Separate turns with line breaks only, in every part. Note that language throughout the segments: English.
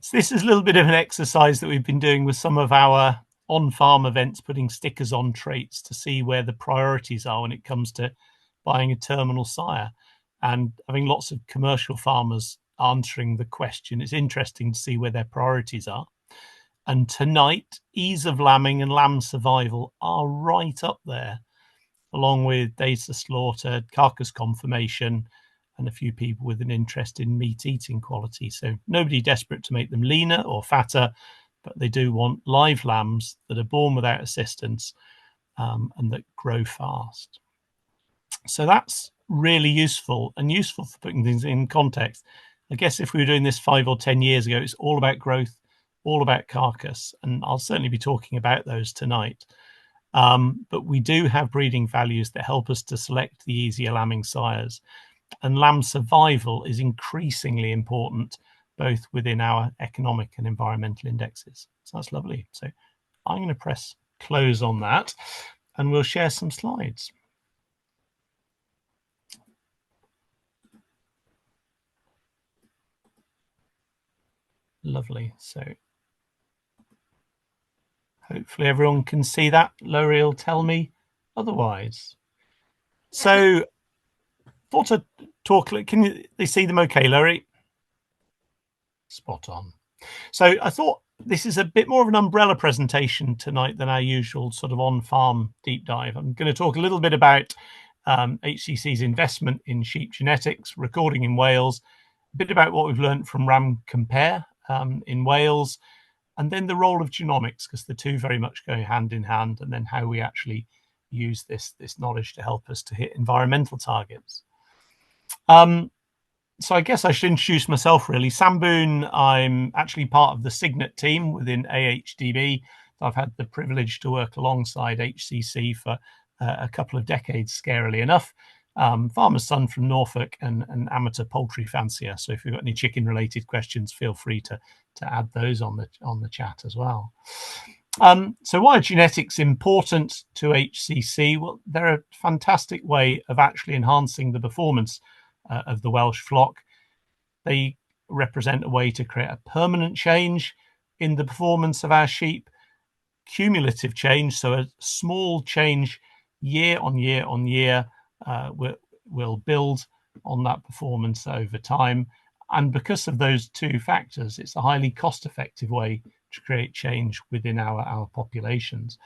So this is a little bit of an exercise that we've been doing with some of our on-farm events, putting stickers on traits to see where the priorities are when it comes to buying a terminal sire, and having lots of commercial farmers answering the question. It's interesting to see where their priorities are. And tonight, ease of lambing and lamb survival are right up there, along with days to slaughter, carcass conformation, and a few people with an interest in meat eating quality. So nobody desperate to make them leaner or fatter, but they do want live lambs that are born without assistance, and that grow fast. So that's really useful, and useful for putting things in context. I guess if we were doing this 5 or 10 years ago, it's all about growth, all about carcass, and I'll certainly be talking about those tonight. But we do have breeding values that help us to select the easier lambing sires, and lamb survival is increasingly important, both within our economic and environmental indexes. So that's lovely. So I'm going to press close on that, and we'll share some slides. Lovely. So hopefully everyone can see that. Laurie will tell me otherwise. So thought I'd talk. Can they see them okay, Laurie? Spot on. So I thought this is a bit more of an umbrella presentation tonight than our usual sort of on-farm deep dive. I'm going to talk a little bit about HCC's investment in sheep genetics, recording in Wales, a bit about what we've learned from Ram Compare in Wales, and then the role of genomics, because the two very much go hand in hand, and then how we actually use this knowledge to help us to hit environmental targets. So I guess I should introduce myself, really. Sam Boone, I'm actually part of the Signet team within AHDB. I've had the privilege to work alongside HCC for a couple of decades, scarily enough. Farmer's son from Norfolk and an amateur poultry fancier. So if you've got any chicken-related questions, feel free to add those on the chat as well. So why are genetics important to HCC? Well, they're a fantastic way of actually enhancing the performance of the Welsh flock. They represent a way to create a permanent change in the performance of our sheep, cumulative change, so a small change year on year on year will build on that performance over time. And because of those two factors, it's a highly cost-effective way to create change within our populations.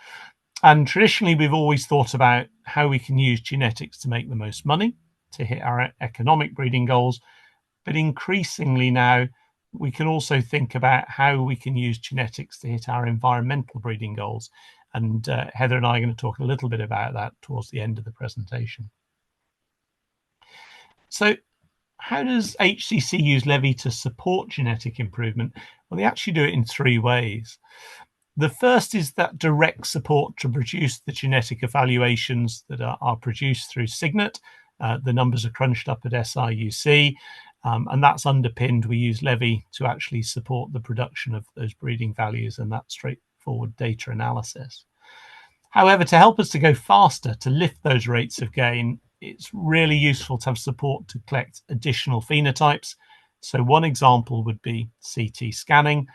And traditionally, we've always thought about how we can use genetics to make the most money, to hit our economic breeding goals. But increasingly now, we can also think about how we can use genetics to hit our environmental breeding goals. And Heather and I are going to talk a little bit about that towards the end of the presentation. So how does HCC use Levy to support genetic improvement? Well, they actually do it in 3 ways. The first is that direct support to produce the genetic evaluations that are produced through Signet. The numbers are crunched up at SIUC, and that's underpinned. We use Levy to actually support the production of those breeding values and that straightforward data analysis. However, to help us to go faster, to lift those rates of gain, it's really useful to have support to collect additional phenotypes. So one example would be CT scanning,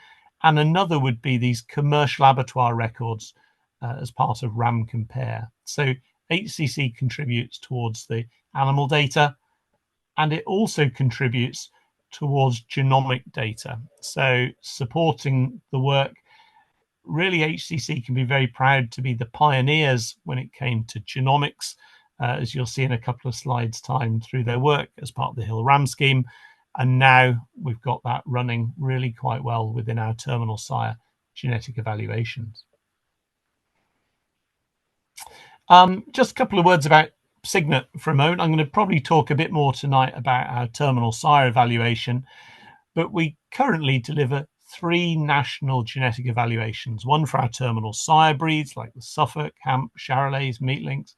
and another would be these commercial abattoir records as part of Ram Compare. So HCC contributes towards the animal data, and it also contributes towards genomic data. So supporting the work, really HCC can be very proud to be the pioneers when it came to genomics, as you'll see in a couple of slides time, through their work as part of the Hill Ram scheme. And now we've got that running really quite well within our terminal sire genetic evaluations. Just a couple of words about Signet for a moment. I'm going to probably talk a bit more tonight about our terminal sire evaluation, but we currently deliver 3 national genetic evaluations, one for our terminal sire breeds like the Suffolk, Hamp, Charolais, Meatlinks,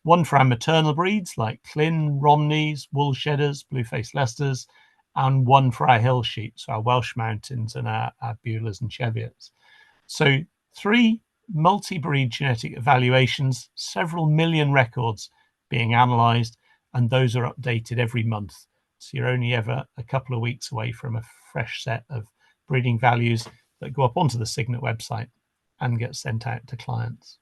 one for our maternal breeds like Clin, Romneys, Wool Shedders, Blue-faced Leicesters, and one for our hill sheep, so our Welsh Mountains and our Beulahs and Cheviots. So 3 multi-breed genetic evaluations, several million records being analysed, and those are updated every month. So you're only ever a couple of weeks away from a fresh set of breeding values that go up onto the Cygnet website and get sent out to clients.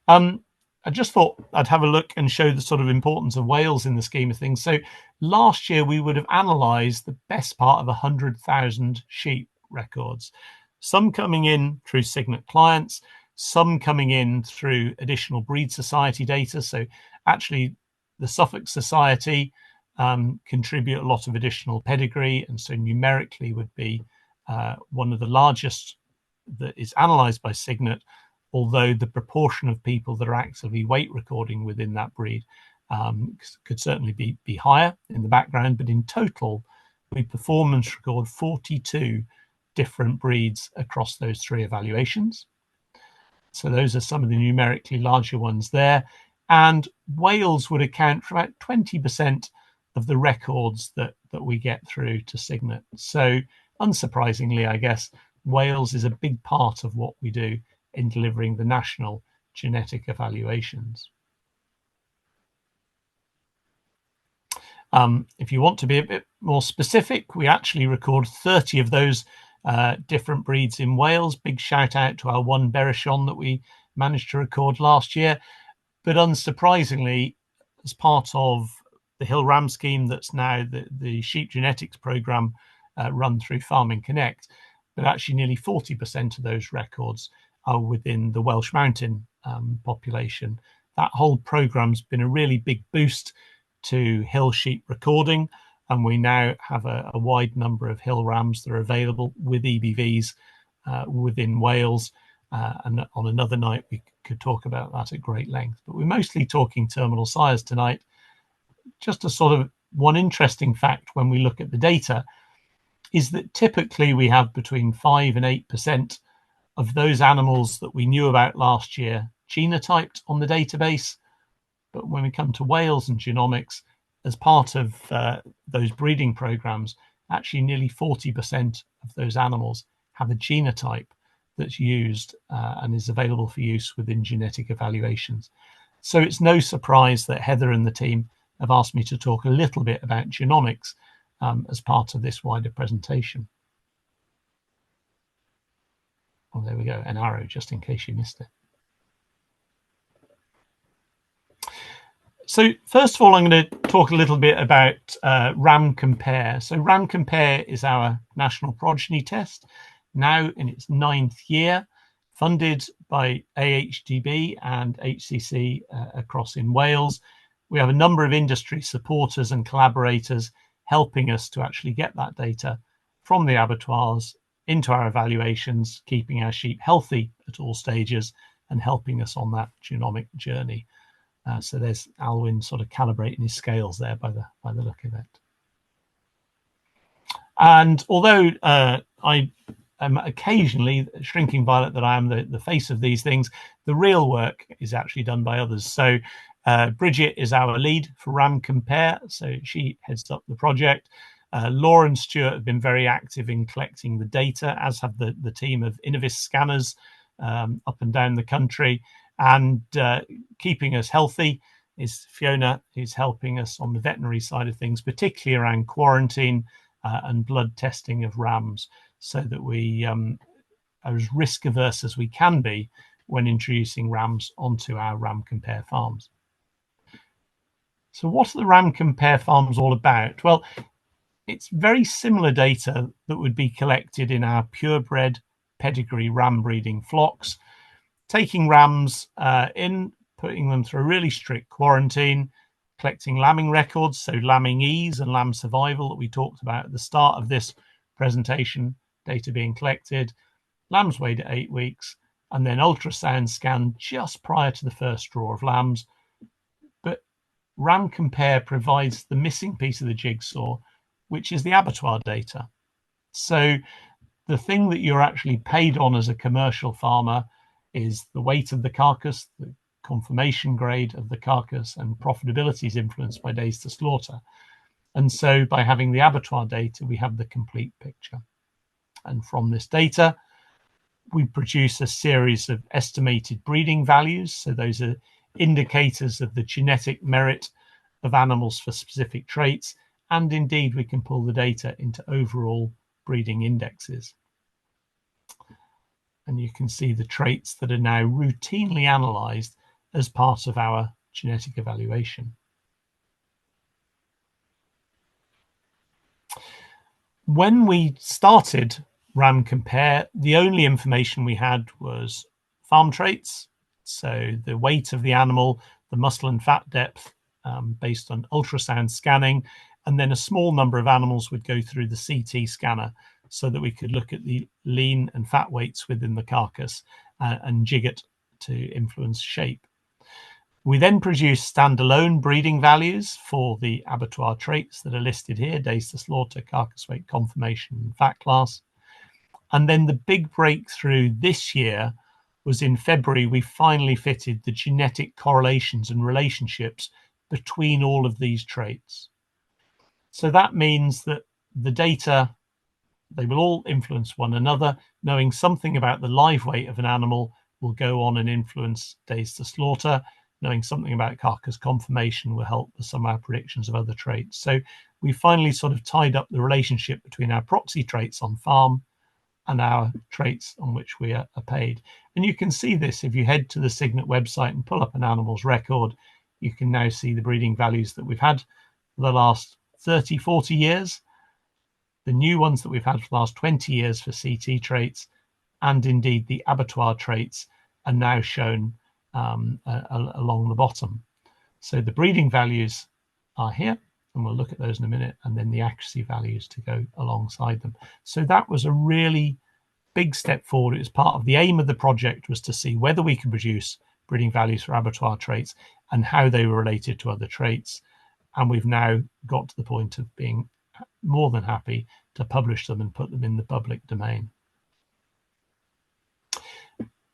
I just thought I'd have a look and show the sort of importance of whales in the scheme of things. So last year we would have analysed the best part of 100,000 sheep records, some coming in through Cygnet clients, some coming in through additional breed society data. So actually the Suffolk Society contribute a lot of additional pedigree, and so numerically would be one of the largest that is analysed by Cygnet, although the proportion of people that are actively weight recording within that breed could certainly be higher in the background. But in total, we performance record 42 different breeds across those 3 evaluations. So those are some of the numerically larger ones there. And Wales would account for about 20% of the records that we get through to Cygnet. So unsurprisingly, I guess, Wales is a big part of what we do in delivering the national genetic evaluations. If you want to be a bit more specific, we actually record 30 of those different breeds in Wales. Big shout out to our one Berrichon that we managed to record last year. But unsurprisingly, as part of the Hill Ram scheme that's now the sheep genetics program run through Farming Connect, but actually nearly 40% of those records are within the Welsh Mountain population. That whole program's been a really big boost to hill sheep recording, and we now have a wide number of hill rams that are available with EBVs within Wales. And on another night, we could talk about that at great length. But we're mostly talking terminal sires tonight. Just a sort of one interesting fact when we look at the data is that typically we have between 5 and 8% of those animals that we knew about last year genotyped on the database. But when we come to Wales and genomics, as part of those breeding programs, actually nearly 40% of those animals have a genotype that's used and is available for use within genetic evaluations. So it's no surprise that Heather and the team have asked me to talk a little bit about genomics as part of this wider presentation. Oh, there we go, an arrow, just in case you missed it. So first of all, I'm going to talk a little bit about RAM Compare. So RAM Compare is our national progeny test, now in its 9th year, funded by AHDB and HCC across in Wales. We have a number of industry supporters and collaborators helping us to actually get that data from the abattoirs into our evaluations, keeping our sheep healthy at all stages and helping us on that genomic journey. So there's Alwyn sort of calibrating his scales there by the look of it. And although I am occasionally, shrinking violet that I am, the face of these things, the real work is actually done by others. So Bridget is our lead for RAM Compare, so she heads up the project. Laura and Stuart have been very active in collecting the data, as have the team of Innovis scanners up and down the country. And keeping us healthy is Fiona, who's helping us on the veterinary side of things, particularly around quarantine and blood testing of rams, so that we are as risk averse as we can be when introducing rams onto our RAM Compare farms. So what are the RAM Compare farms all about? Well, it's very similar data that would be collected in our purebred pedigree ram breeding flocks, taking rams in, putting them through a really strict quarantine, collecting lambing records, so lambing ease and lamb survival that we talked about at the start of this presentation, data being collected, lambs weighed at 8 weeks, and then ultrasound scan just prior to the first draw of lambs. But RAM Compare provides the missing piece of the jigsaw, which is the abattoir data. So the thing that you're actually paid on as a commercial farmer is the weight of the carcass, the conformation grade of the carcass, and profitability is influenced by days to slaughter. And so by having the abattoir data, we have the complete picture. And from this data, we produce a series of estimated breeding values. So those are indicators of the genetic merit of animals for specific traits. And indeed, we can pull the data into overall breeding indexes. And you can see the traits that are now routinely analysed as part of our genetic evaluation. When we started RAM Compare, the only information we had was farm traits, so the weight of the animal, the muscle and fat depth based on ultrasound scanning, and then a small number of animals would go through the CT scanner so that we could look at the lean and fat weights within the carcass and jig it to influence shape. We then produce standalone breeding values for the abattoir traits that are listed here: days to slaughter, carcass weight, conformation, and fat class. And then the big breakthrough this year was in February. We finally fitted the genetic correlations and relationships between all of these traits. So that means that the data, they will all influence one another. Knowing something about the live weight of an animal will go on and influence days to slaughter. Knowing something about carcass conformation will help with some of our predictions of other traits. So we finally sort of tied up the relationship between our proxy traits on farm and our traits on which we are paid. And you can see this if you head to the Cygnet website and pull up an animal's record. You can now see the breeding values that we've had for the last 30, 40 years, the new ones that we've had for the last 20 years for CT traits, and indeed the abattoir traits are now shown along the bottom. So the breeding values are here, and we'll look at those in a minute, and then the accuracy values to go alongside them. So that was a really big step forward. It was part of the aim of the project, was to see whether we could produce breeding values for abattoir traits and how they were related to other traits. And we've now got to the point of being more than happy to publish them and put them in the public domain.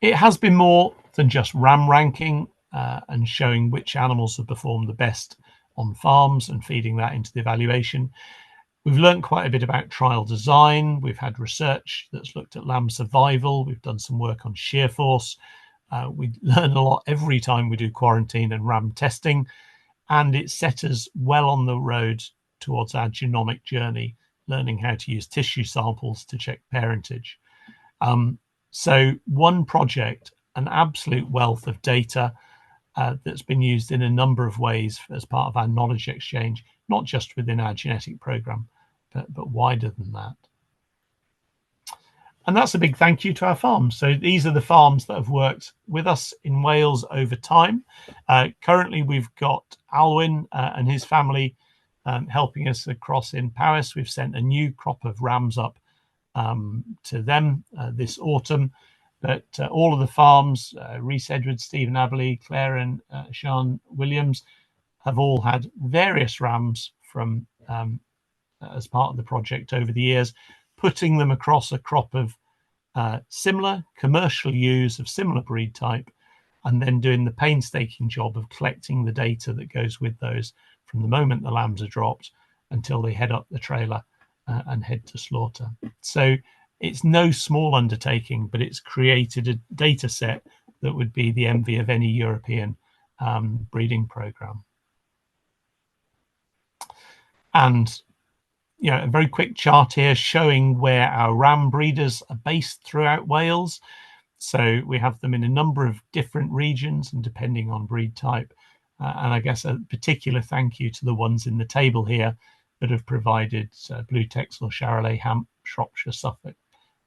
It has been more than just RAM ranking and showing which animals have performed the best on farms and feeding that into the evaluation. We've learned quite a bit about trial design. We've had research that's looked at lamb survival. We've done some work on shear force. We learn a lot every time we do quarantine and RAM testing, and it set us well on the road towards our genomic journey, learning how to use tissue samples to check parentage. So one project, an absolute wealth of data that's been used in a number of ways as part of our knowledge exchange, not just within our genetic program, but wider than that. And that's a big thank you to our farms. So these are the farms that have worked with us in Wales over time. Currently, we've got Alwyn and his family helping us across in Powys. We've sent a new crop of rams up to them this autumn. But all of the farms, Rhys Edwards, Stephen Aberley, Claire and Sean Williams, have all had various rams from as part of the project over the years, putting them across a crop of similar commercial ewes of similar breed type, and then doing the painstaking job of collecting the data that goes with those from the moment the lambs are dropped until they head up the trailer and head to slaughter. So it's no small undertaking, but it's created a data set that would be the envy of any European breeding program. And a very quick chart here showing where our ram breeders are based throughout Wales. So we have them in a number of different regions and depending on breed type. And I guess a particular thank you to the ones in the table here that have provided Blue Texel, Charolais, Hamp, Shropshire, Suffolk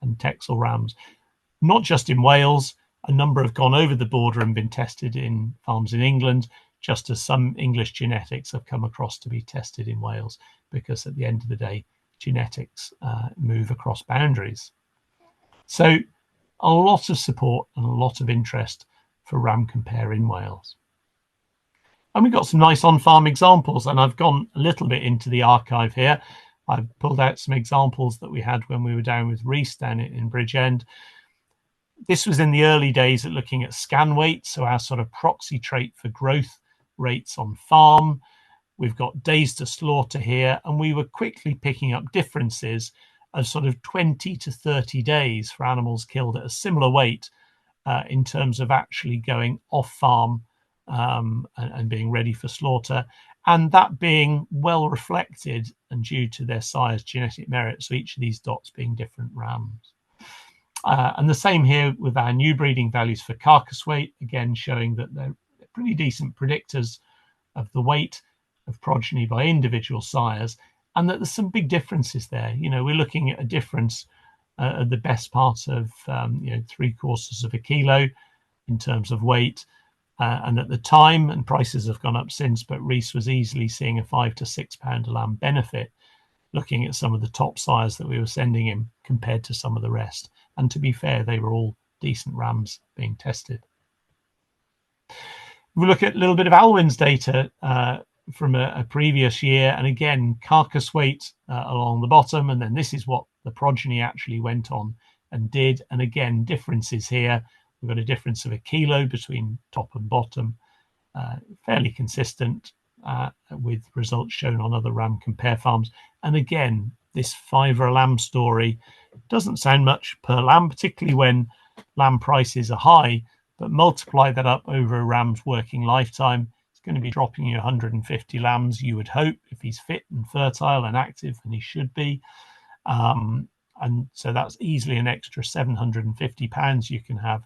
and Texel rams. Not just in Wales, a number have gone over the border and been tested in farms in England, just as some English genetics have come across to be tested in Wales, because at the end of the day, genetics move across boundaries. So a lot of support and a lot of interest for Ram Compare in Wales. And we've got some nice on-farm examples, and I've gone a little bit into the archive here. I've pulled out some examples that we had when we were down with Rhys down in Bridgend. This was in the early days at looking at scan weight, so our sort of proxy trait for growth rates on farm. We've got days to slaughter here, and we were quickly picking up differences of sort of 20 to 30 days for animals killed at a similar weight in terms of actually going off farm and being ready for slaughter. and that being well reflected and due to their size genetic merit, so each of these dots being different rams. And the same here with our new breeding values for carcass weight, again showing that they're pretty decent predictors of the weight of progeny by individual sires, and that there's some big differences there. We're looking at a difference at the best part of 3/4 of a kilo in terms of weight. And at the time, and prices have gone up since, but Reese was easily seeing a £5 to £6 a lamb benefit looking at some of the top sires that we were sending him compared to some of the rest. And to be fair, they were all decent rams being tested. We look at a little bit of Alwyn's data from a previous year, and again, carcass weight along the bottom, and then this is what the progeny actually went on and did. And again, differences here. We've got a difference of a kilo between top and bottom, fairly consistent with results shown on other ram compare farms. And again, this £5 a lamb story doesn't sound much per lamb, particularly when lamb prices are high, but multiply that up over a ram's working lifetime. It's going to be dropping you 150 lambs, you would hope, if he's fit and fertile and active, and he should be. And so that's easily an extra £750 you can have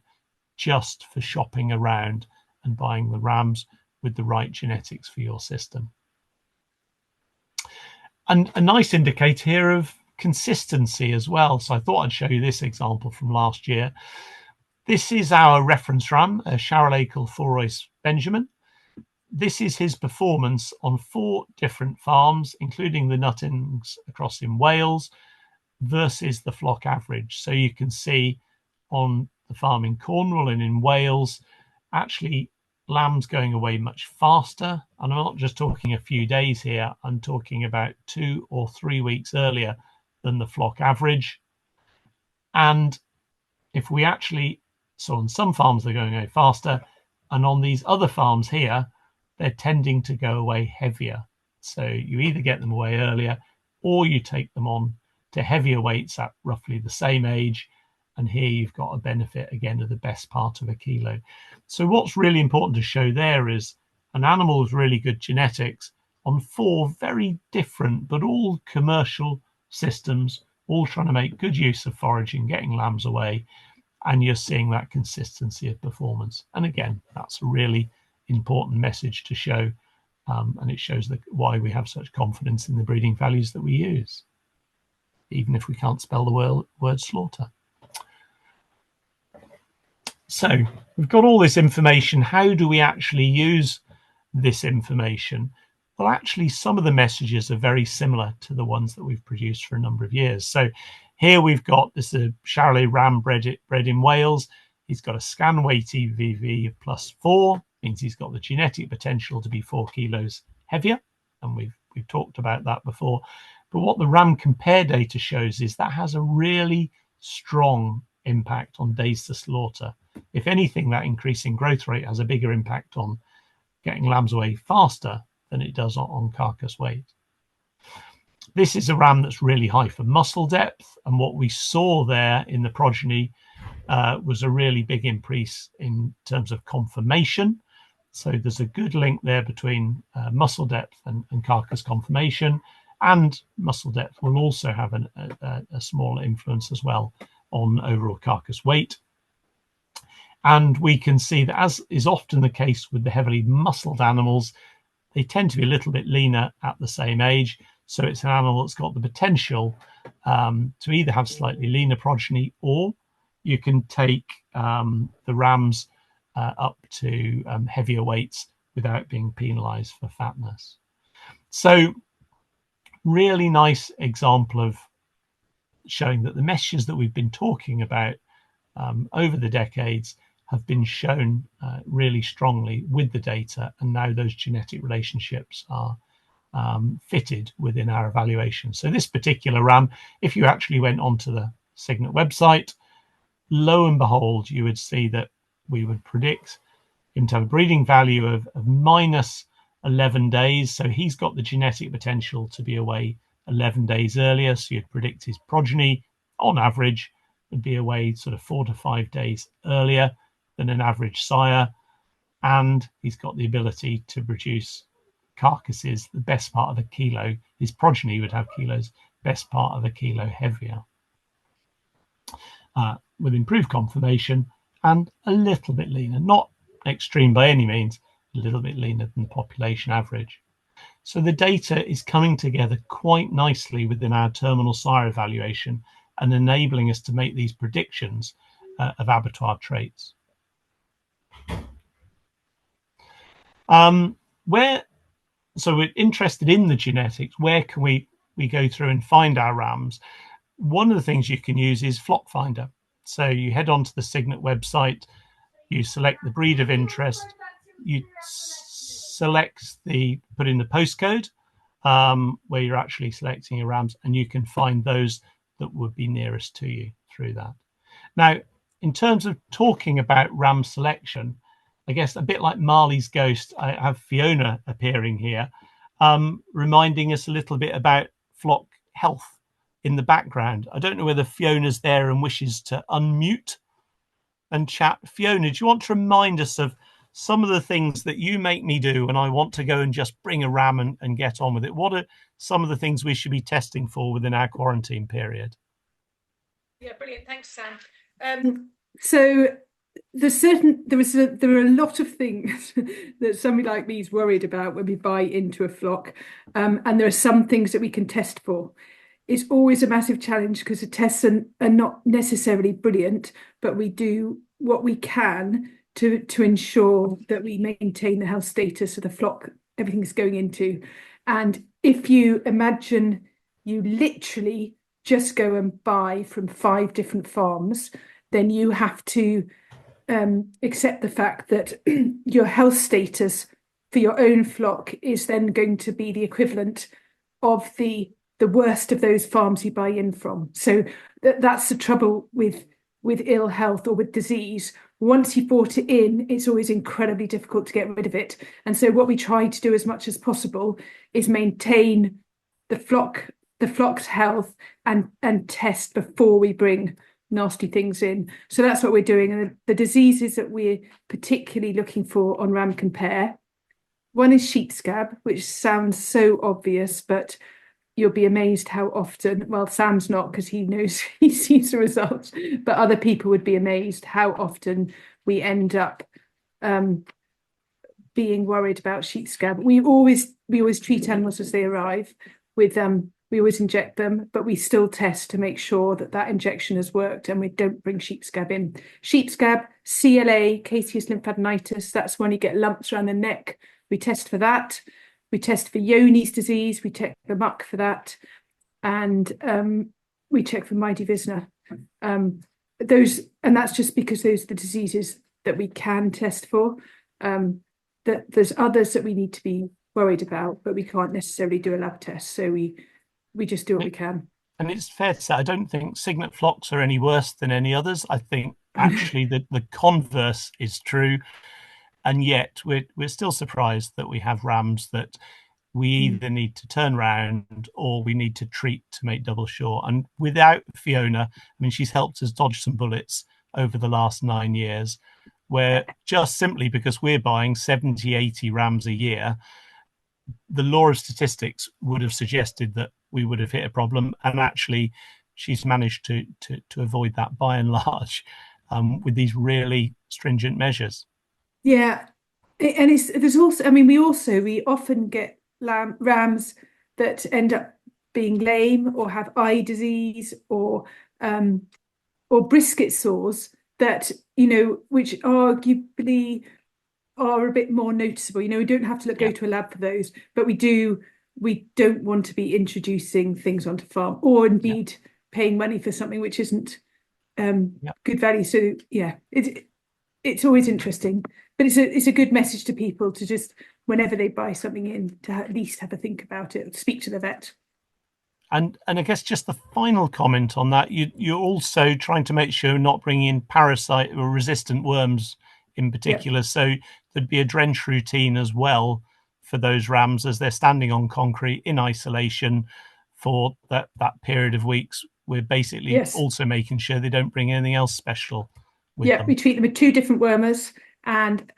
just for shopping around and buying the rams with the right genetics for your system. And a nice indicator here of consistency as well. So I thought I'd show you this example from last year. This is our reference ram, a Charolais Culthorois Benjamin. This is his performance on 4 different farms, including the nuttings across in Wales, versus the flock average. So you can see on the farm in Cornwall and in Wales, actually lambs going away much faster. And I'm not just talking a few days here, I'm talking about 2 or 3 weeks earlier than the flock average. And if we actually, so on some farms they're going away faster, and on these other farms here, they're tending to go away heavier. So you either get them away earlier or you take them on to heavier weights at roughly the same age. And here you've got a benefit again of the best part of a kilo. So what's really important to show there is an animal with really good genetics on 4 very different but all commercial systems, all trying to make good use of foraging, getting lambs away, and you're seeing that consistency of performance. And again, that's a really important message to show, and it shows why we have such confidence in the breeding values that we use, even if we can't spell the word slaughter. So we've got all this information. How do we actually use this information? Well, actually, some of the messages are very similar to the ones that we've produced for a number of years. So here we've got this Charolais ram bred in Wales. He's got a scan weight EVV of +4, means he's got the genetic potential to be 4 kilos heavier. And we've talked about that before. But what the ram compare data shows is that has a really strong impact on days to slaughter. If anything, that increasing growth rate has a bigger impact on getting lambs away faster than it does on carcass weight. This is a ram that's really high for muscle depth, and what we saw there in the progeny was a really big increase in terms of conformation. So there's a good link there between muscle depth and carcass conformation, and muscle depth will also have a small influence as well on overall carcass weight. And we can see that, as is often the case with the heavily muscled animals, they tend to be a little bit leaner at the same age. So it's an animal that's got the potential to either have slightly leaner progeny, or you can take the rams up to heavier weights without being penalized for fatness. So really nice example of showing that the messages that we've been talking about over the decades have been shown really strongly with the data, and now those genetic relationships are fitted within our evaluation. So this particular ram, if you actually went onto the Cygnet website, lo and behold, you would see that we would predict him to have a breeding value of -11 days. So he's got the genetic potential to be away 11 days earlier. So you'd predict his progeny, on average, would be away sort of 4 to 5 days earlier than an average sire. And he's got the ability to produce carcasses the best part of a kilo. His progeny would have kilos, best part of a kilo heavier, with improved conformation and a little bit leaner, not extreme by any means, a little bit leaner than the population average. So the data is coming together quite nicely within our terminal sire evaluation and enabling us to make these predictions of abattoir traits. So we're interested in the genetics. Where can we go through and find our rams? One of the things you can use is Flock Finder. So you head onto the Cygnet website, you select the breed of interest, you put in the postcode where you're actually selecting your rams, and you can find those that would be nearest to you through that. Now, in terms of talking about ram selection, I guess a bit like Marley's ghost, I have Fiona appearing here, reminding us a little bit about flock health in the background. I don't know whether Fiona's there and wishes to unmute and chat. Fiona, do you want to remind us of some of the things that you make me do when I want to go and just bring a ram and get on with it? What are some of the things we should be testing for within our quarantine period?
Yeah, brilliant. Thanks, Sam. So there are a lot of things that somebody like me is worried about when we buy into a flock, and there are some things that we can test for. It's always a massive challenge because the tests are not necessarily brilliant, but we do what we can to ensure that we maintain the health status of the flock everything's going into. And if you imagine you literally just go and buy from 5 different farms, then you have to accept the fact that your health status for your own flock is then going to be the equivalent of the worst of those farms you buy in from. So that's the trouble with ill health or with disease. Once you've bought it in, it's always incredibly difficult to get rid of it. And so what we try to do as much as possible is maintain the flock's health and test before we bring nasty things in. So that's what we're doing. And the diseases that we're particularly looking for on Ram Compare, one is sheep scab, which sounds so obvious, but you'll be amazed how often, well, Sam's not because he knows, he sees the results, but other people would be amazed how often we end up being worried about sheep scab. We always treat animals as they arrive with we always inject them, but we still test to make sure that injection has worked and we don't bring sheep scab in. Sheep scab, CLA, caseous lymphadenitis, that's when you get lumps around the neck. We test for that. We test for Johne's disease. We check the muck for that. And we check for meaty. And that's just because those are the diseases that we can test for. That there's others that we need to be worried about, but we can't necessarily do a lab test. So we just do what we can.
And it's fair to say, I don't think Cygnet flocks are any worse than any others. I think actually the converse is true. And yet we're still surprised that we have rams that we either need to turn around or we need to treat to make double sure. And without Fiona, I mean, she's helped us dodge some bullets over the last 9 years, where just simply because we're buying 70, 80 rams a year, the law of statistics would have suggested that we would have hit a problem. And actually, she's managed to avoid that by and large with these really stringent measures.
Yeah, and there's also, I mean, we often get rams that end up being lame or have eye disease or brisket sores that, which arguably are a bit more noticeable. We don't have to go to a lab for those, but we don't want to be introducing things onto farm or indeed paying money for something which isn't good value. So yeah, it's always interesting, but it's a good message to people to just, whenever they buy something in, to at least have a think about it, speak to the vet.
And I guess just the final comment on that, you're also trying to make sure not bringing in parasite or resistant worms in particular. So there'd be a drench routine as well for those rams as they're standing on concrete in isolation for that period of weeks. We're basically also making sure they don't bring anything else special with them.
We treat them with 2 different wormers and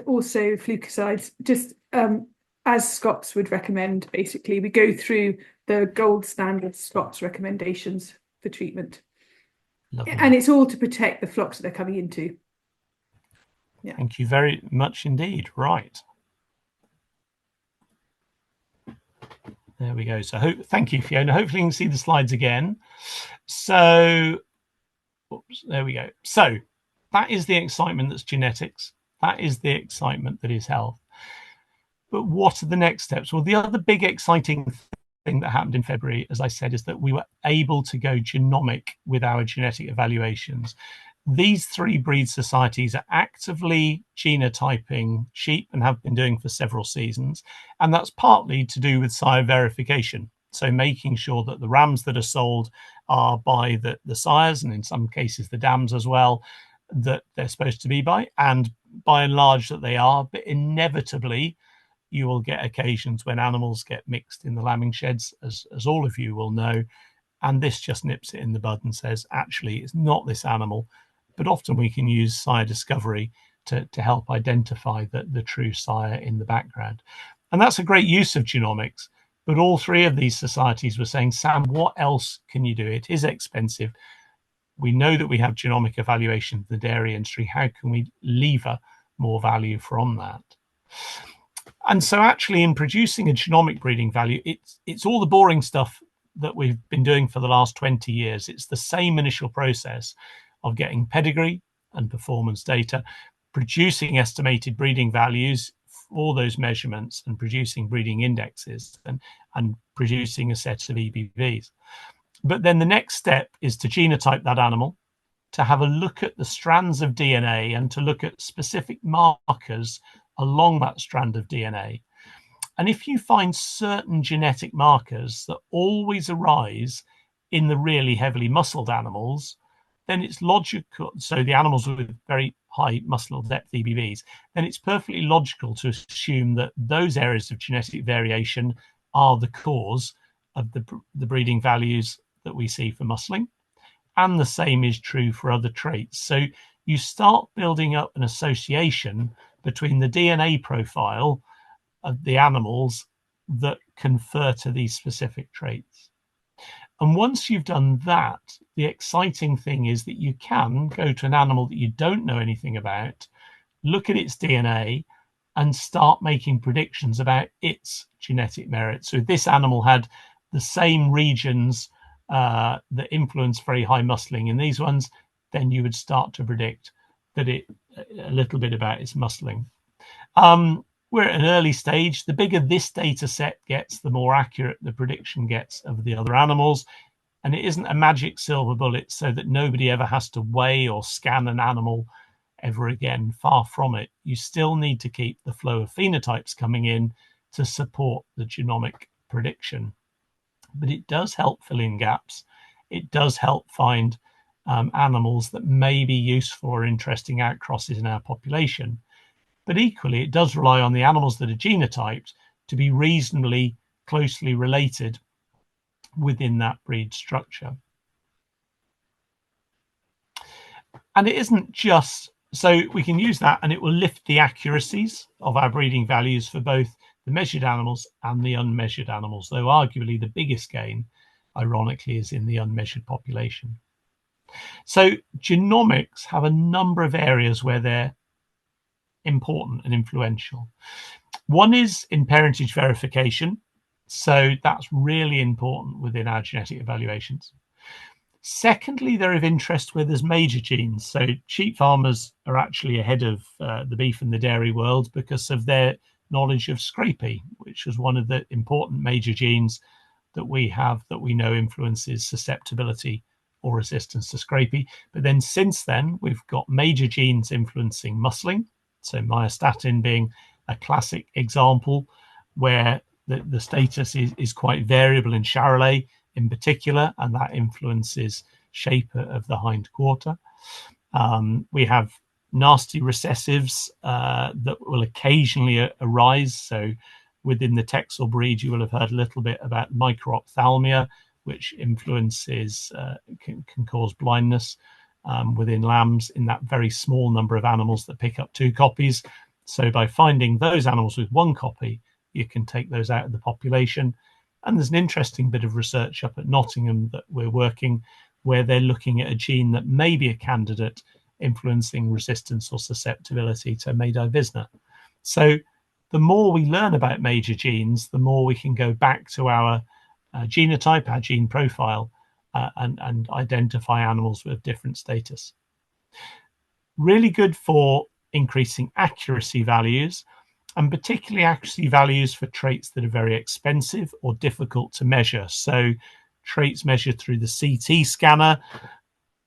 also flukicides, just as Scots would recommend, basically. We go through the gold standard Scots recommendations for treatment.
Lovely.
And it's all to protect the flocks that they're coming into.
Yeah. Thank you very much indeed. Right. There we go. So thank you, Fiona. Hopefully you can see the slides again. So, oops, there we go. So that is the excitement that's genetics. That is the excitement that is health. But what are the next steps? Well, the other big exciting thing that happened in February, as I said, is that we were able to go genomic with our genetic evaluations. These 3 breed societies are actively genotyping sheep and have been doing for several seasons. And that's partly to do with sire verification. So making sure that the rams that are sold are by the sires, and in some cases the dams as well, that they're supposed to be by, and by and large that they are. But inevitably, you will get occasions when animals get mixed in the lambing sheds, as all of you will know. And this just nips it in the bud and says, actually, it's not this animal. But often we can use sire discovery to help identify the true sire in the background. And that's a great use of genomics. But all 3 of these societies were saying, Sam, what else can you do? It is expensive. We know that we have genomic evaluation of the dairy industry. How can we lever more value from that? And so actually in producing a genomic breeding value, it's all the boring stuff that we've been doing for the last 20 years. It's the same initial process of getting pedigree and performance data, producing estimated breeding values for those measurements, and producing breeding indexes and producing a set of EBVs. But then the next step is to genotype that animal, to have a look at the strands of DNA and to look at specific markers along that strand of DNA. And if you find certain genetic markers that always arise in the really heavily muscled animals, then it's logical. So the animals with very high muscle depth EBVs, then it's perfectly logical to assume that those areas of genetic variation are the cause of the breeding values that we see for muscling. And the same is true for other traits. So you start building up an association between the DNA profile of the animals that confer to these specific traits. And once you've done that, the exciting thing is that you can go to an animal that you don't know anything about, look at its DNA, and start making predictions about its genetic merit. So if this animal had the same regions that influence very high muscling in these ones, then you would start to predict that a little bit about its muscling. We're at an early stage. The bigger this data set gets, the more accurate the prediction gets of the other animals. And it isn't a magic silver bullet so that nobody ever has to weigh or scan an animal ever again. Far from it. You still need to keep the flow of phenotypes coming in to support the genomic prediction. But it does help fill in gaps. It does help find animals that may be useful or interesting outcrosses in our population. But equally, it does rely on the animals that are genotyped to be reasonably closely related within that breed structure. And it isn't just, so we can use that and it will lift the accuracies of our breeding values for both the measured animals and the unmeasured animals, though arguably the biggest gain, ironically, is in the unmeasured population. So genomics have a number of areas where they're important and influential. One is in parentage verification. So that's really important within our genetic evaluations. Secondly, they're of interest where there's major genes. So sheep farmers are actually ahead of the beef and the dairy world because of their knowledge of scrapie, which was one of the important major genes that we have that we know influences susceptibility or resistance to scrapie. But then since then, we've got major genes influencing muscling. So myostatin being a classic example where the status is quite variable in Charolais in particular, and that influences shape of the hind quarter. We have nasty recessives that will occasionally arise. So within the Texel breed, you will have heard a little bit about microphthalmia, which influences, can cause blindness within lambs in that very small number of animals that pick up 2 copies. So by finding those animals with 1 copy, you can take those out of the population. And there's an interesting bit of research up at Nottingham that we're working, where they're looking at a gene that may be a candidate influencing resistance or susceptibility to meaty. So the more we learn about major genes, the more we can go back to our genotype, our gene profile, and identify animals with different status. Really good for increasing accuracy values, and particularly accuracy values for traits that are very expensive or difficult to measure. So traits measured through the CT scanner,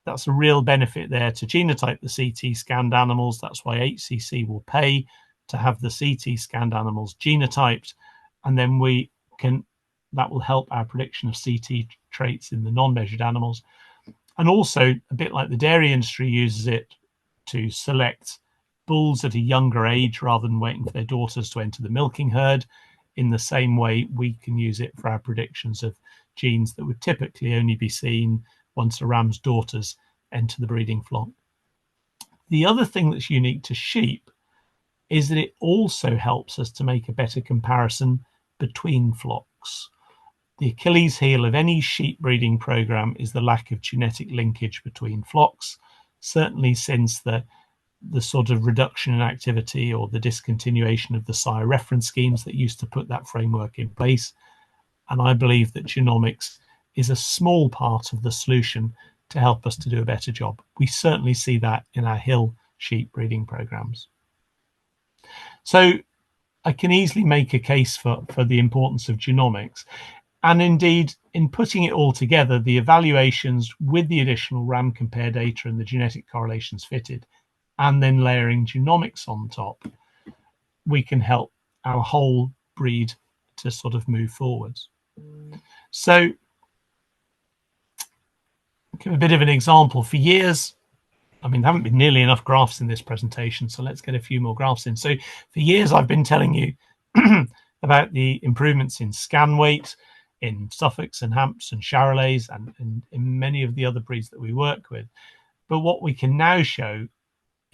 that's a real benefit there to genotype the CT scanned animals. That's why HCC will pay to have the CT scanned animals genotyped, and then that will help our prediction of CT traits in the non-measured animals. And also, a bit like the dairy industry uses it to select bulls at a younger age rather than waiting for their daughters to enter the milking herd, in the same way we can use it for our predictions of genes that would typically only be seen once a ram's daughters enter the breeding flock. The other thing that's unique to sheep is that it also helps us to make a better comparison between flocks. The Achilles heel of any sheep breeding program is the lack of genetic linkage between flocks, certainly since the sort of reduction in activity or the discontinuation of the sire reference schemes that used to put that framework in place. And I believe that genomics is a small part of the solution to help us to do a better job. We certainly see that in our hill sheep breeding programs. So I can easily make a case for the importance of genomics. And indeed, in putting it all together, the evaluations with the additional RAM compare data and the genetic correlations fitted, and then layering genomics on top, we can help our whole breed to sort of move forwards. So, give a bit of an example. For years, I mean, there haven't been nearly enough graphs in this presentation, so let's get a few more graphs in. So for years, I've been telling you about the improvements in scan weight, in Suffolks and Hamps and Charolais, and in many of the other breeds that we work with. But what we can now show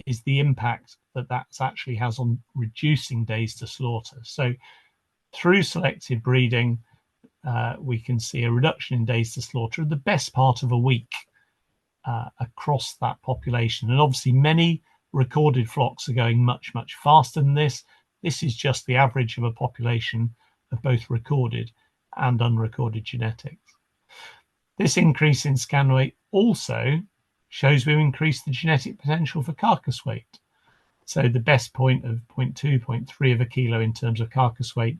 is the impact that actually has on reducing days to slaughter. So through selective breeding, we can see a reduction in days to slaughter of the best part of a week across that population. And obviously many recorded flocks are going much, much faster than this. This is just the average of a population of both recorded and unrecorded genetics. This increase in scan weight also shows we've increased the genetic potential for carcass weight. So the best point of 0.2, 0.3 of a kilo in terms of carcass weight.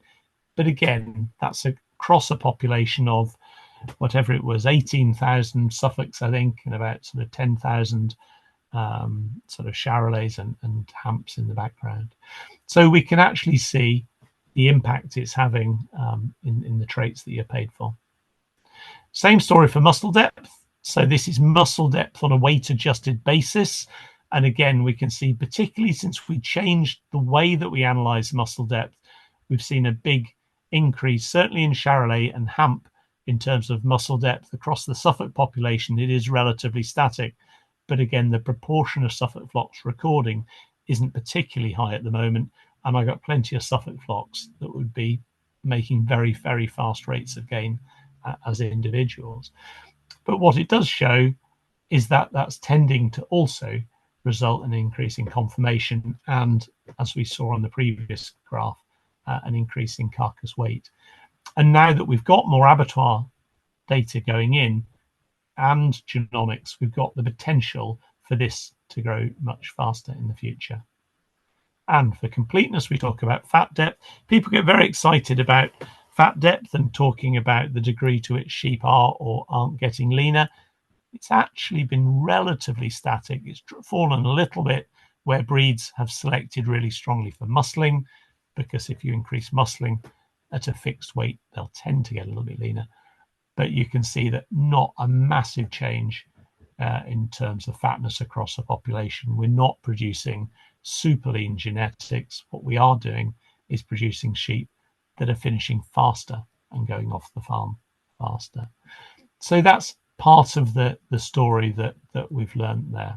But again, that's across a population of whatever it was, 18,000 Suffolks, I think, and about sort of 10,000 sort of Charolais and Hamps in the background. So we can actually see the impact it's having in the traits that you're paid for. Same story for muscle depth. So this is muscle depth on a weight-adjusted basis. And again, we can see, particularly since we changed the way that we analyze muscle depth, we've seen a big increase, certainly in Charolais and Hamp, in terms of muscle depth. Across the Suffolk population, it is relatively static. But again, the proportion of Suffolk flocks recording isn't particularly high at the moment. And I got plenty of Suffolk flocks that would be making very, very fast rates of gain as individuals. But what it does show is that that's tending to also result in an increase in conformation. And as we saw on the previous graph, an increase in carcass weight. And now that we've got more abattoir data going in and genomics, we've got the potential for this to grow much faster in the future. And for completeness, we talk about fat depth. People get very excited about fat depth and talking about the degree to which sheep are or aren't getting leaner. It's actually been relatively static. It's fallen a little bit where breeds have selected really strongly for muscling, because if you increase muscling at a fixed weight, they'll tend to get a little bit leaner. But you can see that not a massive change in terms of fatness across the population. We're not producing super lean genetics. What we are doing is producing sheep that are finishing faster and going off the farm faster. So that's part of the story that we've learned there,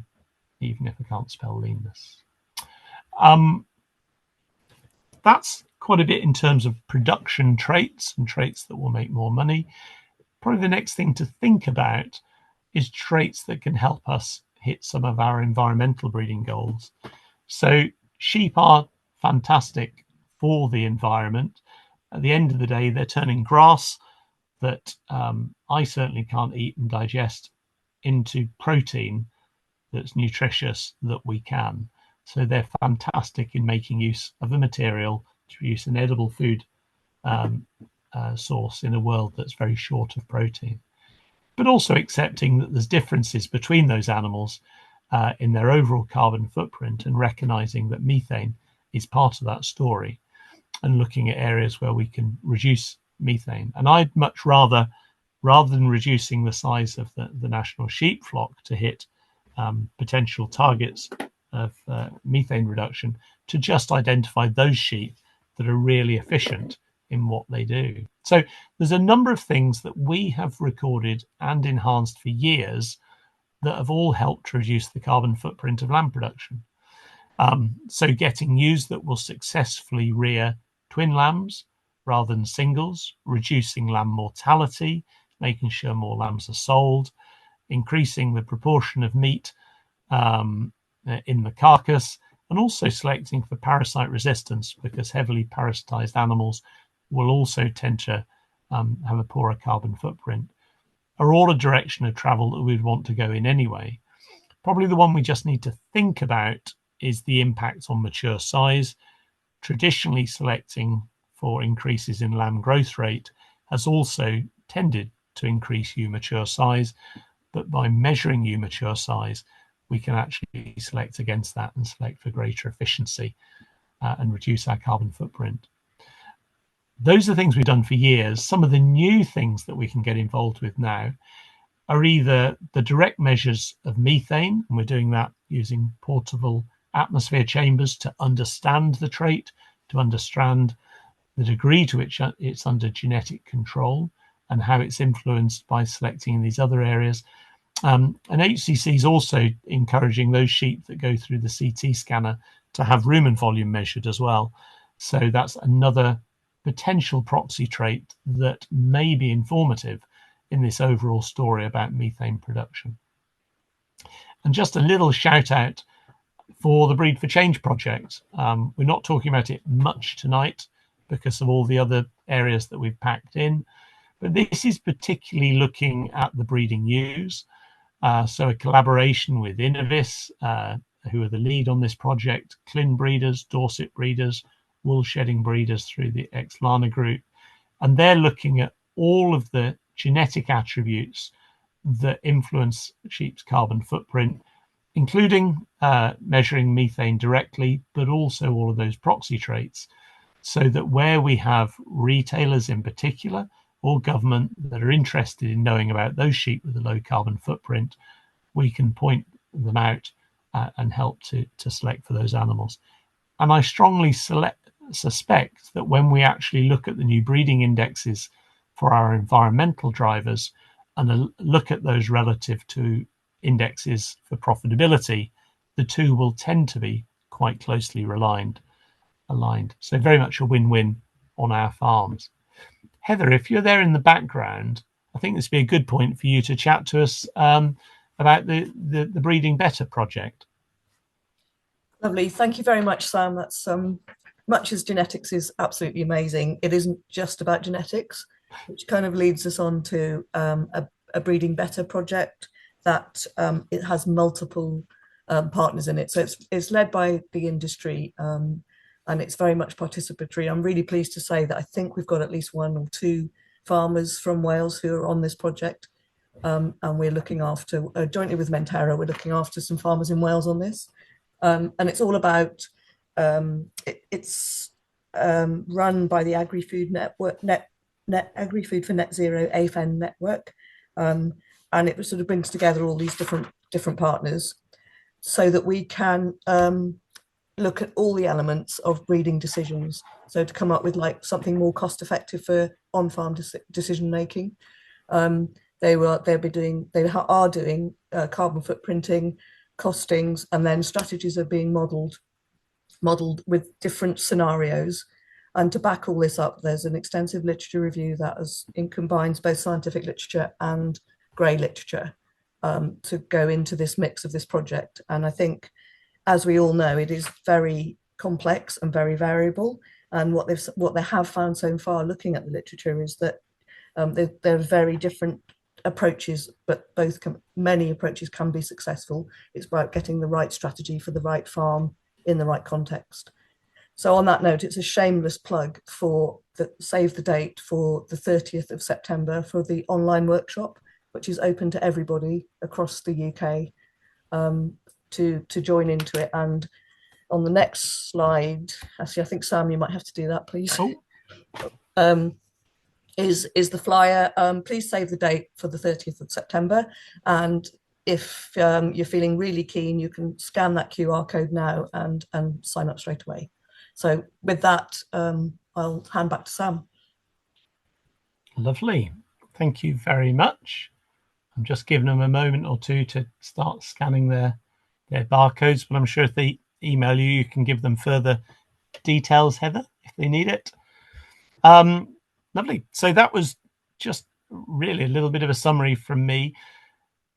even if I can't spell leanness. That's quite a bit in terms of production traits and traits that will make more money. Probably the next thing to think about is traits that can help us hit some of our environmental breeding goals. So sheep are fantastic for the environment. At the end of the day, they're turning grass that I certainly can't eat and digest into protein that's nutritious that we can. So they're fantastic in making use of a material to produce an edible food source in a world that's very short of protein. But also accepting that there's differences between those animals in their overall carbon footprint, and recognizing that methane is part of that story, and looking at areas where we can reduce methane. And I'd much rather than reducing the size of the national sheep flock to hit potential targets of methane reduction, to just identify those sheep that are really efficient in what they do. So there's a number of things that we have recorded and enhanced for years that have all helped to reduce the carbon footprint of lamb production. So getting ewes that will successfully rear twin lambs rather than singles, reducing lamb mortality, making sure more lambs are sold, increasing the proportion of meat in the carcass, and also selecting for parasite resistance, because heavily parasitized animals will also tend to have a poorer carbon footprint, are all a direction of travel that we'd want to go in anyway. Probably the one we just need to think about is the impact on mature size. Traditionally, selecting for increases in lamb growth rate has also tended to increase ewe mature size, but by measuring ewe mature size, we can actually select against that and select for greater efficiency and reduce our carbon footprint. Those are things we've done for years. Some of the new things that we can get involved with now are either the direct measures of methane, and we're doing that using portable atmosphere chambers to understand the trait, to understand the degree to which it's under genetic control and how it's influenced by selecting in these other areas. And HCC is also encouraging those sheep that go through the CT scanner to have rumen volume measured as well. So that's another potential proxy trait that may be informative in this overall story about methane production. And just a little shout out for the Breed for Change project. We're not talking about it much tonight because of all the other areas that we've packed in, but this is particularly looking at the breeding ewes. So a collaboration with Innovis, who are the lead on this project, Clin breeders, Dorset breeders, wool shedding breeders through the Ex-Lana group. And they're looking at all of the genetic attributes that influence sheep's carbon footprint, including measuring methane directly, but also all of those proxy traits, so that where we have retailers in particular or government that are interested in knowing about those sheep with a low carbon footprint, we can point them out and help to select for those animals. And I strongly suspect that when we actually look at the new breeding indexes for our environmental drivers and look at those relative to indexes for profitability, the two will tend to be quite closely aligned. So very much a win-win on our farms. Heather, if you're there in the background, I think this would be a good point for you to chat to us about the Breeding Better project.
Lovely. Thank you very much, Sam. That's much as genetics is absolutely amazing, it isn't just about genetics, which kind of leads us on to a Breeding Better project that it has multiple partners in it. So it's led by the industry and it's very much participatory. I'm really pleased to say that I think we've got at least one or two farmers from Wales who are on this project. And we're looking after, jointly with Mentera, we're looking after some farmers in Wales on this. And it's all about, it's run by the Agri-Food Network, Agri-Food for Net Zero, AFN network. And it sort of brings together all these different partners so that we can look at all the elements of breeding decisions. So to come up with like something more cost effective for on-farm decision making. They are doing carbon footprinting, costings, and then strategies are being modelled with different scenarios. And to back all this up, there's an extensive literature review that combines both scientific literature and grey literature to go into this mix of this project. And I think, as we all know, it is very complex and very variable. And what they have found so far, looking at the literature, is that there are very different approaches, but many approaches can be successful. It's about getting the right strategy for the right farm in the right context. So on that note, it's a shameless plug for save the date for the 30th of September for the online workshop, which is open to everybody across the UK to join into it. And on the next slide, actually, I think Sam, you might have to do that, please. Oh. Is the flyer. Please save the date for the 30th of September. And if you're feeling really keen, you can scan that QR code now and sign up straight away. So with that, I'll hand back to Sam.
Lovely. Thank you very much. I'm just giving them a moment or two to start scanning their barcodes, but I'm sure if they email you, you can give them further details, Heather, if they need it. Lovely. So that was just really a little bit of a summary from me.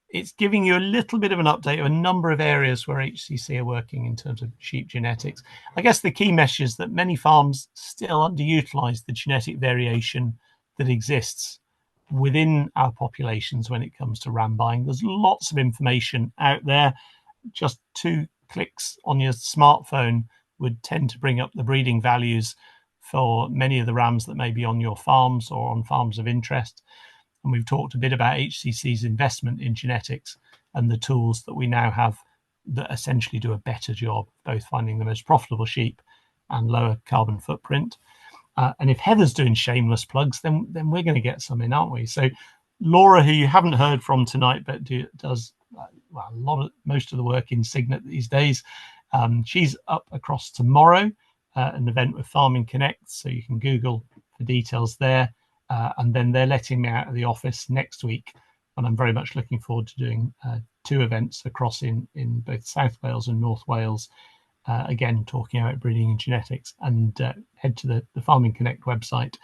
It's giving you a little bit of an update of a number of areas where HCC are working in terms of sheep genetics. I guess the key message is that many farms still underutilise the genetic variation that exists within our populations when it comes to ram buying. There's lots of information out there. Just 2 clicks on your smartphone would tend to bring up the breeding values for many of the rams that may be on your farms or on farms of interest. And we've talked a bit about HCC's investment in genetics and the tools that we now have that essentially do a better job, both finding the most profitable sheep and lower carbon footprint. And if Heather's doing shameless plugs, then we're going to get some in, aren't we? So Laura, who you haven't heard from tonight, but does most of the work in Cygnet these days, she's up across tomorrow, an event with Farming Connect, so you can Google the details there. And then they're letting me out of the office next week, and I'm very much looking forward to doing 2 events across in both South Wales and North Wales, again talking about breeding and genetics. And head to the Farming Connect website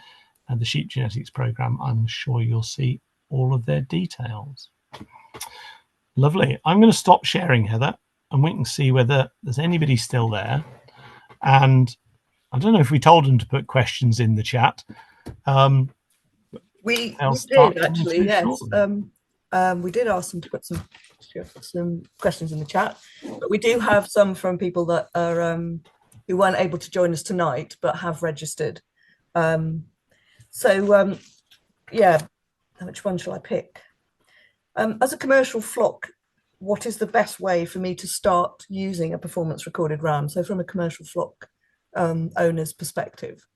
and the sheep genetics program. I'm sure you'll see all of their details. Lovely. I'm going to stop sharing, Heather, and we can see whether there's anybody still there. And I don't know if we told them to put questions in the chat.
We did actually, yes. We did ask them to put some questions in the chat, but we do have some from people that are who weren't able to join us tonight but have registered. Yeah, which one shall I pick? As a commercial flock, what is the best way for me to start using a performance recorded ram? So from a commercial flock owner's perspective,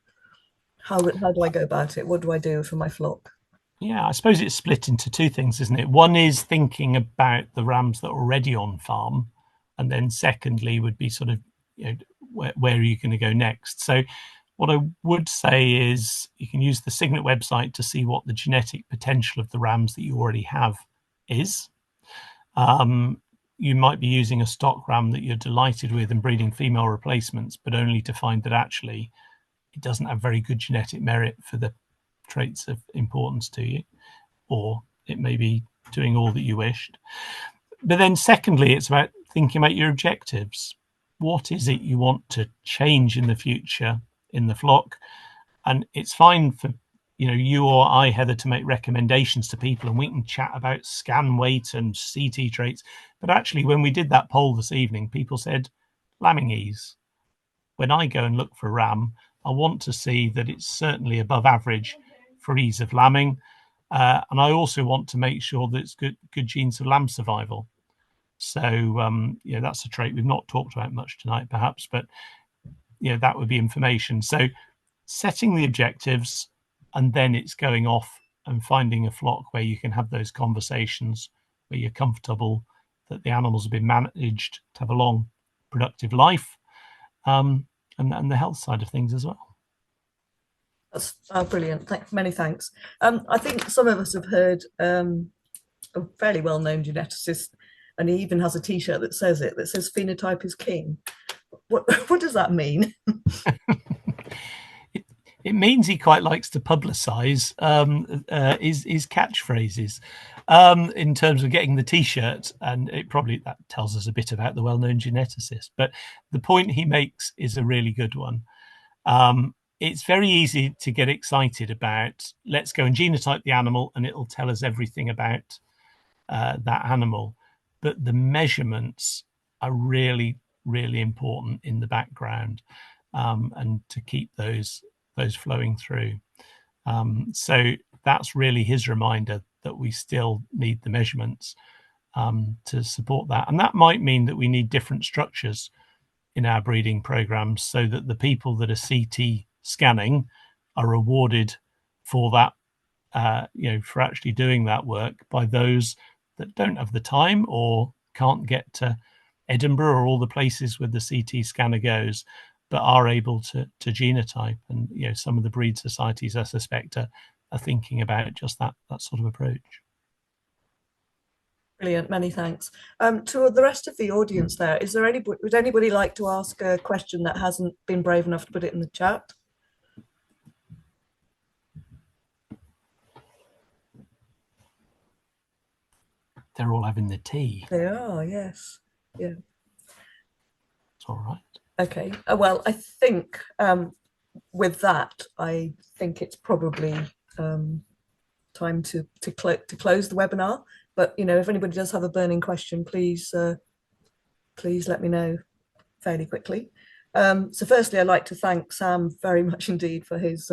how do I go about it? What do I do for my flock?
Yeah, I suppose it's split into 2 things, isn't it? One is thinking about the rams that are already on farm, and then secondly would be sort of, where are you going to go next? So what I would say is you can use the Cygnet website to see what the genetic potential of the rams that you already have is. You might be using a stock ram that you're delighted with and breeding female replacements, but only to find that actually it doesn't have very good genetic merit for the traits of importance to you, or it may be doing all that you wished. But then secondly, it's about thinking about your objectives. What is it you want to change in the future in the flock? And it's fine for you or I, Heather, to make recommendations to people, and we can chat about scan weight and CT traits. But actually, when we did that poll this evening, people said lambing ease. When I go and look for a ram, I want to see that it's certainly above average for ease of lambing, and I also want to make sure that it's good genes of lamb survival. So that's a trait we've not talked about much tonight, perhaps, but that would be information. So setting the objectives, and then it's going off and finding a flock where you can have those conversations, where you're comfortable that the animals have been managed to have a long, productive life, and the health side of things as well.
That's brilliant. Many thanks. I think some of us have heard a fairly well-known geneticist, and he even has a T-shirt that says phenotype is king. What does that mean?
It means he quite likes to publicise his catchphrases in terms of getting the T-shirt, and that tells us a bit about the well-known geneticist. But the point he makes is a really good one. It's very easy to get excited about, let's go and genotype the animal and it'll tell us everything about that animal. But the measurements are really, really important in the background, and to keep those flowing through. So that's really his reminder that we still need the measurements to support that. And that might mean that we need different structures in our breeding programs so that the people that are CT scanning are rewarded for that, for actually doing that work by those that don't have the time or can't get to Edinburgh or all the places where the CT scanner goes, but are able to genotype. And some of the breed societies, I suspect, are thinking about just that sort of approach.
Brilliant, many thanks. To the rest of the audience there, would anybody like to ask a question that hasn't been brave enough to put it in the chat?
They're all having the tea.
They are, yes. Yeah.
It's all right.
Okay. Well, I think with that, I think it's probably time to close the webinar. But if anybody does have a burning question, please let me know fairly quickly. So firstly, I'd like to thank Sam very much indeed for his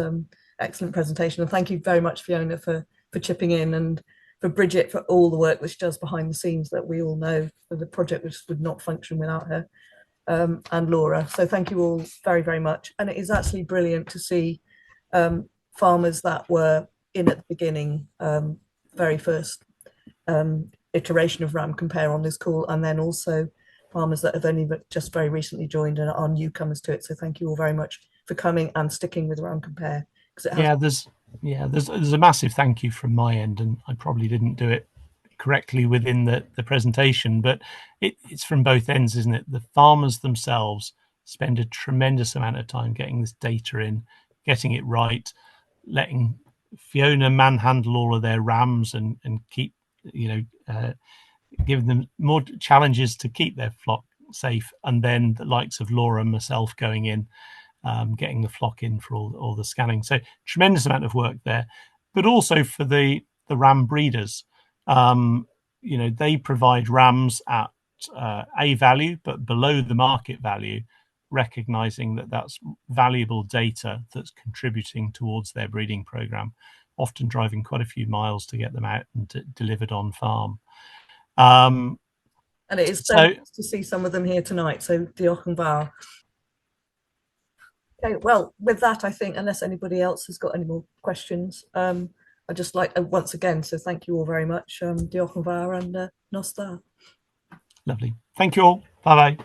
excellent presentation, and thank you very much, Fiona, for chipping in, and for Bridget for all the work that she does behind the scenes that we all know the project would not function without her, and Laura. So thank you all very, very much. And it is actually brilliant to see farmers that were in at the beginning, very first iteration of RAM Compare on this call, and then also farmers that have only just very recently joined and are newcomers to it. So thank you all very much for coming and sticking with RAM Compare.
There's a massive thank you from my end, and I probably didn't do it correctly within the presentation, but it's from both ends, isn't it? The farmers themselves spend a tremendous amount of time getting this data in, getting it right, letting Fiona manhandle all of their rams and keep, giving them more challenges to keep their flock safe, and then the likes of Laura and myself going in, getting the flock in for all the scanning. So tremendous amount of work there, but also for the ram breeders. They provide rams at a value, but below the market value, recognizing that that's valuable data that's contributing towards their breeding program, often driving quite a few miles to get them out and delivered on farm.
And it is so nice to see some of them here tonight. So diolch yn fawr. Okay, well, with that, I think, unless anybody else has got any more questions, I'd just like once again, so thank you all very much. Diolch yn fawr and nos da.
Lovely. Thank you all. Bye-bye.